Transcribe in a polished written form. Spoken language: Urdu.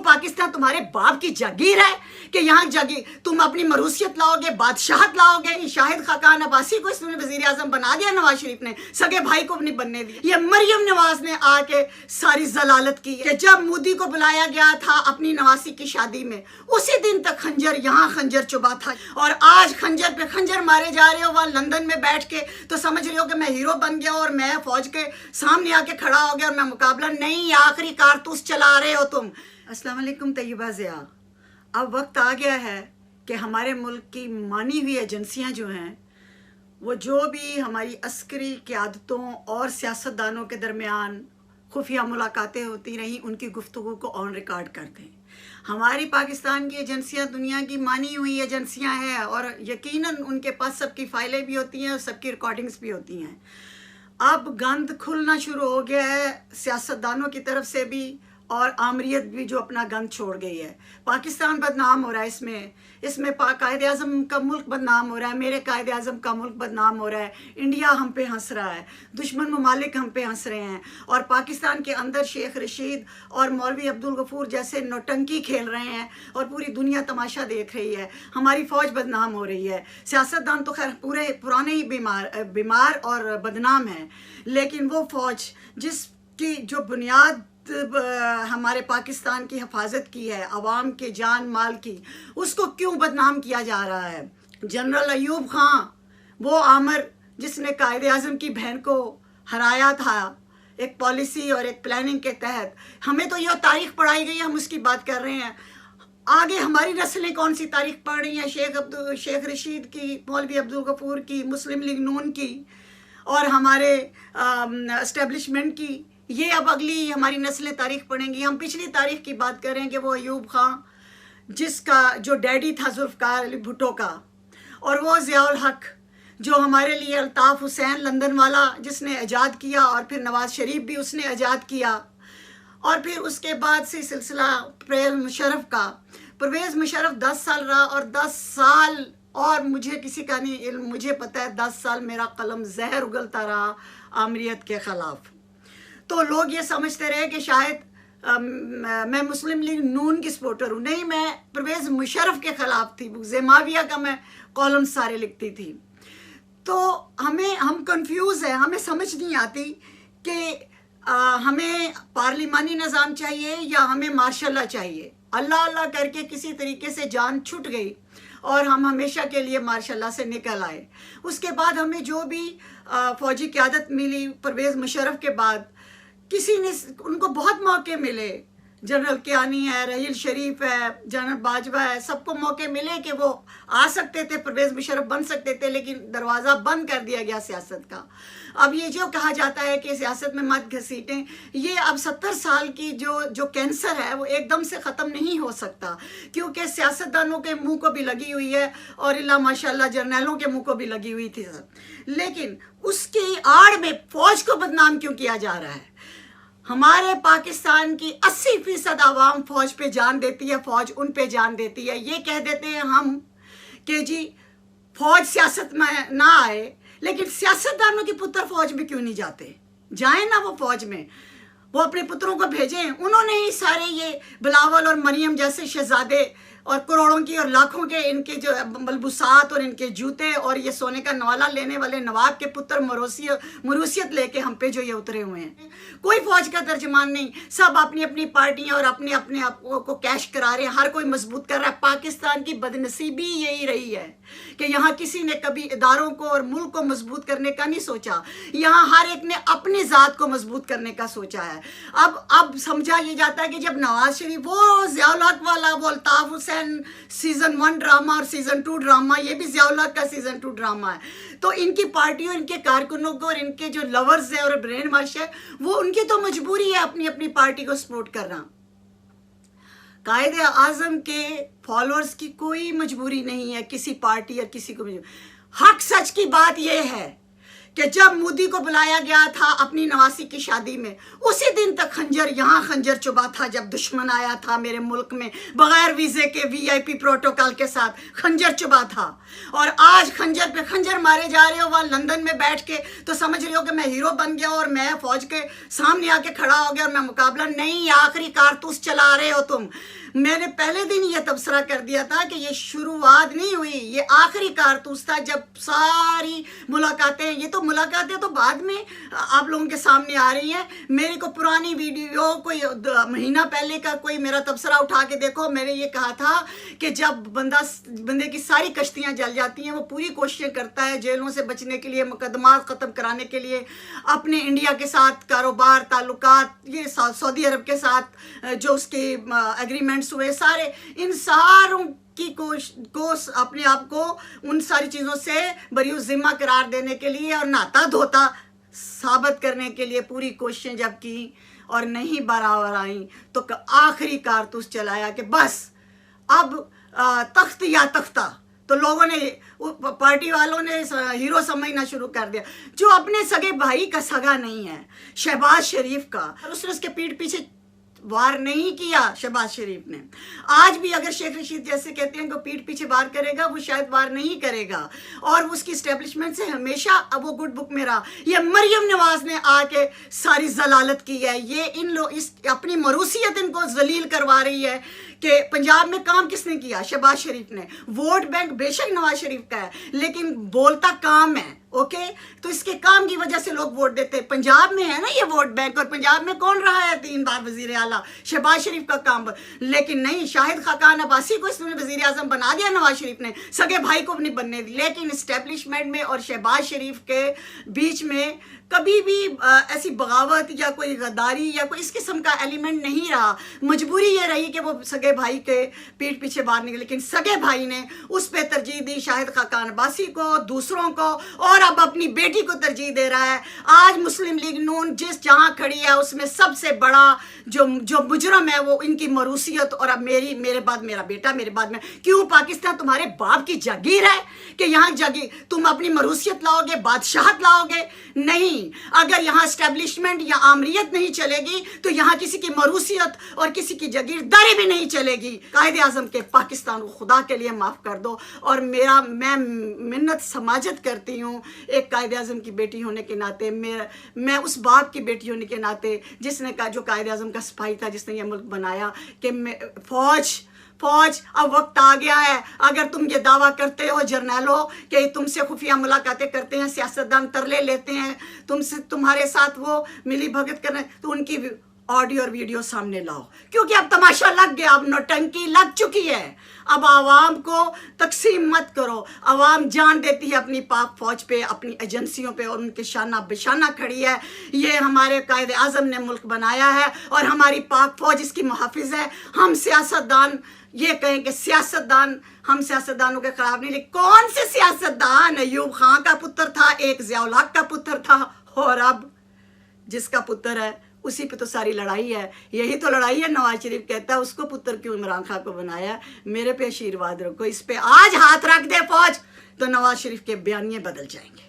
پاکستان تمہارے باپ کی جاگیر ہے کہ یہاں تم اپنی مروثیت لاؤ گے، بادشاہت لاؤ گے؟ شاہد خاقان عباسی کو اس نے وزیر اعظم بنا دیا، نواز شریف نے سگے بھائی کو نہیں بننے دیا۔ یہ مریم نواز نے آ کے ساری ضلالت کی کہ جب مودی کو بلایا گیا تھا اپنی نواسی کی شادی میں، اسی دن تک خنجر یہاں خنجر چبا تھا، اور آج خنجر پہ خنجر مارے جا رہے ہو وہاں لندن میں بیٹھ کے، تو سمجھ رہے ہو کہ میں ہیرو بن گیا اور میں فوج کے سامنے آ کے کھڑا ہو گیا اور میں مقابلہ نہیں، آخری کارتوس چلا رہے ہو تم۔ السلام علیکم طیبہ ضیاء۔ اب وقت آ گیا ہے کہ ہمارے ملک کی مانی ہوئی ایجنسیاں جو ہیں وہ جو بھی ہماری عسکری قیادتوں اور سیاستدانوں کے درمیان خفیہ ملاقاتیں ہوتی رہیں ان کی گفتگو کو آن ریکارڈ کر دیں۔ ہماری پاکستان کی ایجنسیاں دنیا کی مانی ہوئی ایجنسیاں ہیں اور یقیناً ان کے پاس سب کی فائلیں بھی ہوتی ہیں اور سب کی ریکارڈنگز بھی ہوتی ہیں۔ اب گند کھلنا شروع ہو گیا ہے سیاستدانوں کی طرف سے بھی، اور آمریت بھی جو اپنا گند چھوڑ گئی ہے۔ پاکستان بدنام ہو رہا ہے، اس میں قائد اعظم کا ملک بدنام ہو رہا ہے، میرے قائد اعظم کا ملک بدنام ہو رہا ہے، انڈیا ہم پہ ہنس رہا ہے، دشمن ممالک ہم پہ ہنس رہے ہیں، اور پاکستان کے اندر شیخ رشید اور مولوی عبدالغفور جیسے نوٹنکی کھیل رہے ہیں اور پوری دنیا تماشا دیکھ رہی ہے۔ ہماری فوج بدنام ہو رہی ہے۔ سیاستدان تو خیر پرانے ہی بیمار اور بدنام ہیں، لیکن وہ فوج جس کی جو بنیاد ہمارے پاکستان کی حفاظت کی ہے، عوام کے جان مال کی، اس کو کیوں بدنام کیا جا رہا ہے؟ جنرل ایوب خان، وہ عامر جس نے قائد اعظم کی بہن کو ہرایا تھا ایک پالیسی اور ایک پلاننگ کے تحت، ہمیں تو یہ تاریخ پڑھائی گئی، ہم اس کی بات کر رہے ہیں۔ آگے ہماری نسلیں کون سی تاریخ پڑھ رہی ہیں؟ شیخ رشید کی، مولوی عبدالغفور کی، مسلم لیگ نون کی اور ہمارے اسٹیبلشمنٹ کی، یہ اب اگلی ہماری نسلیں تاریخ پڑھیں گی۔ ہم پچھلی تاریخ کی بات کریں کہ وہ ایوب خان جس کا جو ڈیڈی تھا ذوالفقار علی بھٹو کا، اور وہ ضیاء الحق جو ہمارے لیے الطاف حسین لندن والا جس نے ایجاد کیا، اور پھر نواز شریف بھی اس نے ایجاد کیا، اور پھر اس کے بعد سے سلسلہ پرویز مشرف کا۔ پرویز مشرف 10 سال رہا، اور 10 سال اور مجھے کسی کا نہیں علم، مجھے پتہ ہے 10 سال میرا قلم زہر اگلتا رہا آمریت کے خلاف۔ تو لوگ یہ سمجھتے رہے کہ شاید میں مسلم لیگ نون کی سپورٹر ہوں، نہیں، میں پرویز مشرف کے خلاف تھی، زیماویہ کا میں کالم سارے لکھتی تھی۔ تو ہم کنفیوز ہیں، ہمیں سمجھ نہیں آتی کہ ہمیں پارلیمانی نظام چاہیے یا ہمیں ماشاء اللہ چاہیے۔ اللہ اللہ کر کے کسی طریقے سے جان چھٹ گئی اور ہم ہمیشہ کے لیے ماشاء اللہ سے نکل آئے۔ اس کے بعد ہمیں جو بھی فوجی قیادت ملی پرویز مشرف کے بعد، کسی نے ان کو بہت موقع ملے، جنرل کیانی ہے، رحیل شریف ہے، جنرل باجوہ ہے، سب کو موقع ملے کہ وہ آ سکتے تھے، پرویز مشرف بن سکتے تھے، لیکن دروازہ بند کر دیا گیا سیاست کا۔ اب یہ جو کہا جاتا ہے کہ سیاست میں مت گھسیٹیں، یہ اب 70 سال کی جو کینسر ہے وہ ایک دم سے ختم نہیں ہو سکتا، کیونکہ سیاستدانوں کے منہ کو بھی لگی ہوئی ہے اور اللہ ماشاء اللہ جرنیلوں کے منہ کو بھی لگی ہوئی تھی، لیکن اس کی آڑ میں فوج کو بدنام کیوں کیا جا رہا ہے؟ ہمارے پاکستان کی 80% عوام فوج پہ جان دیتی ہے، فوج ان پہ جان دیتی ہے۔ یہ کہہ دیتے ہیں ہم کہ جی فوج سیاست میں نہ آئے، لیکن سیاستدانوں کے پتر فوج میں کیوں نہیں جاتے؟ جائیں نا وہ فوج میں، وہ اپنے پتروں کو بھیجیں۔ انہوں نے ہی سارے یہ بلاول اور مریم جیسے شہزادے اور کروڑوں کی اور لاکھوں کے ان کے جو ملبوسات اور ان کے جوتے اور یہ سونے کا نوالا لینے والے نواب کے پتر مروثیت لے کے ہم پہ جو یہ اترے ہوئے ہیں، کوئی فوج کا ترجمان نہیں، سب اپنی اپنی پارٹیاں اور اپنے آپ کو کیش کرا رہے ہیں، ہر کوئی مضبوط کر رہا ہے۔ پاکستان کی بدنصیبی یہی رہی ہے کہ یہاں کسی نے کبھی اداروں کو اور ملک کو مضبوط کرنے کا نہیں سوچا، یہاں ہر ایک نے اپنی ذات کو مضبوط کرنے کا سوچا ہے۔ اب سمجھا یہ جاتا ہے کہ جب نواز شریف، وہ ضیاء الحق والا، وہ الطاف حسین سیزن 1 ڈرامہ اور سیزن 2 ڈرامہ، یہ بھی ضیاء الحق کا سیزن 2 ڈرامہ ہے، تو ان کی پارٹی اور ان کے کارکنوں کو اور ان کے جو لورز ہیں اور برین واش ہے، وہ ان کی تو مجبوری ہے اپنی اپنی پارٹی کو سپورٹ کرنا۔ قائد اعظم کے فالوورز کی کوئی مجبوری نہیں ہے کسی پارٹی اور کسی کو۔ حق سچ کی بات یہ ہے کہ جب مودی کو بلایا گیا تھا اپنی نواسی کی شادی میں، اسی دن تک خنجر یہاں خنجر چبا تھا جب دشمن آیا تھا میرے ملک میں بغیر ویزے کے VIP پروٹوکول کے ساتھ خنجر چبا تھا، اور آج خنجر پہ خنجر مارے جا رہے ہو وہاں لندن میں بیٹھ کے، تو سمجھ رہے ہو کہ میں ہیرو بن گیا اور میں فوج کے سامنے آ کے کھڑا ہو گیا اور میں مقابلہ نہیں، آخری کارتوس چلا رہے ہو تم۔ میں نے پہلے دن یہ تبصرہ کر دیا تھا کہ یہ شروعات نہیں ہوئی، یہ آخری کارتوس تھا جب ساری ملاقاتیں، یہ تو ملاقاتیں تو بعد میں آپ لوگوں کے سامنے آ رہی ہیں۔ میرے کو پرانی ویڈیو کوئی مہینہ پہلے کا کوئی میرا تبصرہ اٹھا کے دیکھو، میں نے یہ کہا تھا کہ جب بندے کی ساری کشتیاں جل جاتی ہیں وہ پوری کوششیں کرتا ہے جیلوں سے بچنے کے لیے، مقدمات ختم کرانے کے لیے، اپنے انڈیا کے ساتھ کاروبار تعلقات، یہ سعودی عرب کے ساتھ جو اس کے ایگریمنٹس ہوئے، سارے ان ساروں کی اپنے آپ کو ان ساری چیزوں سے بریء ذمہ قرار دینے کے لیے اور نہاتا دھوتا ثابت کرنے کے لیے پوری کوششیں جب کی اور نہیں برابر آئیں تو آخری کارتوس چلایا کہ بس اب تخت یا تختہ، تو لوگوں نے، پارٹی والوں نے ہیرو سمجھنا شروع کر دیا جو اپنے سگے بھائی کا سگا نہیں ہے، شہباز شریف کا، اور اس نے اس کے پیٹھ پیچھے وار نہیں کیا شہباز شریف نے۔ آج بھی اگر شیخ رشید جیسے کہتے ہیں کہ پیٹھ پیچھے وار کرے گا، وہ شاید وار نہیں کرے گا، اور اس کی اسٹیبلشمنٹ سے ہمیشہ اب وہ گڈ بک میں رہا۔ یہ مریم نواز نے آ کے ساری ضلالت کی ہے، یہ ان لوگ اپنی مروثیت ان کو ذلیل کروا رہی ہے کہ پنجاب میں کام کس نے کیا؟ شہباز شریف نے۔ ووٹ بینک بے شک نواز شریف کا ہے لیکن بولتا کام ہے، اوکے؟ تو اس کے کام کی وجہ سے لوگ ووٹ دیتے ہیں۔ پنجاب میں ہے نا یہ ووٹ بینک، اور پنجاب میں کون رہا ہے 3 بار وزیر اعلیٰ؟ شہباز شریف کا کام، لیکن نہیں، شاہد خاقان عباسی کو اس نے وزیر اعظم بنا دیا نواز شریف نے، سگے بھائی کو نہیں بننے دی۔ لیکن اسٹیبلشمنٹ میں اور شہباز شریف کے بیچ میں کبھی بھی ایسی بغاوت یا کوئی غداری یا کوئی اس قسم کا ایلیمنٹ نہیں رہا۔ مجبوری یہ رہی کہ وہ سگے بھائی کے پیٹھ پیچھے باہر نکلے، لیکن سگے بھائی نے اس پہ ترجیح دی، شاہد خاقان عباسی کو، دوسروں کو، اور اب اپنی بیٹی کو ترجیح دے رہا ہے۔ آج مسلم لیگ نون جہاں کھڑی ہے اس میں سب سے بڑا جو مجرم ہے وہ ان کی مروثیت، اور اب میرے بعد میرا بیٹا، میرے بعد میں، کیوں پاکستان تمہارے باپ کی جاگیر ہے کہ یہاں تم اپنی مروثیت لاؤ گے، بادشاہت لاؤ گے؟ نہیں، اگر یہاں اسٹیبلشمنٹ یا آمریت نہیں چلے گی تو یہاں کسی کی مروثیت اور کسی کی جاگیرداری بھی نہیں چلے گی۔ قائد اعظم کے پاکستان کو خدا کے لیے معاف کر دو، اور میں منت سماجت کرتی ہوں ایک قائد اعظم کی بیٹی ہونے کے ناطے، میں اس باپ کی بیٹی ہونے کے ناطے جس نے جو قائد اعظم کا سپاہی تھا، جس نے یہ ملک بنایا، کہ فوج اب وقت آ گیا ہے۔ اگر تم یہ دعویٰ کرتے ہو جرنیلوں کہ تم سے خفیہ ملاقاتیں کرتے ہیں، سیاستدان ترلے لیتے ہیں، تمہارے ساتھ وہ ملی بھگت کرنا، تو ان کی آڈیو اور ویڈیو سامنے لاؤ، کیونکہ اب تماشا لگ گیا، اب نوٹنکی لگ چکی ہے۔ اب عوام کو تقسیم مت کرو، عوام جان دیتی ہے اپنی پاک فوج پہ، اپنی ایجنسیوں پہ، اور ان کے شانہ بشانہ کھڑی ہے۔ یہ ہمارے قائد اعظم نے ملک بنایا ہے اور ہماری پاک فوج اس کی محافظ ہے۔ ہم سیاستدان یہ کہیں کہ ہم سیاستدانوں کے خلاف نہیں، لیکن کون سے سیاستدان؟ ایوب خان کا پتر تھا، ایک ضیاء الحق کا پتر تھا، اور اب جس کا پتر ہے اسی پہ تو ساری لڑائی ہے۔ یہی تو لڑائی ہے۔ نواز شریف کہتا ہے اس کو پتر کیوں عمران خان کو بنایا؟ میرے پہ آشیرواد رکھو، اس پہ آج ہاتھ رکھ دے فوج تو نواز شریف کے بیانیے بدل جائیں گے۔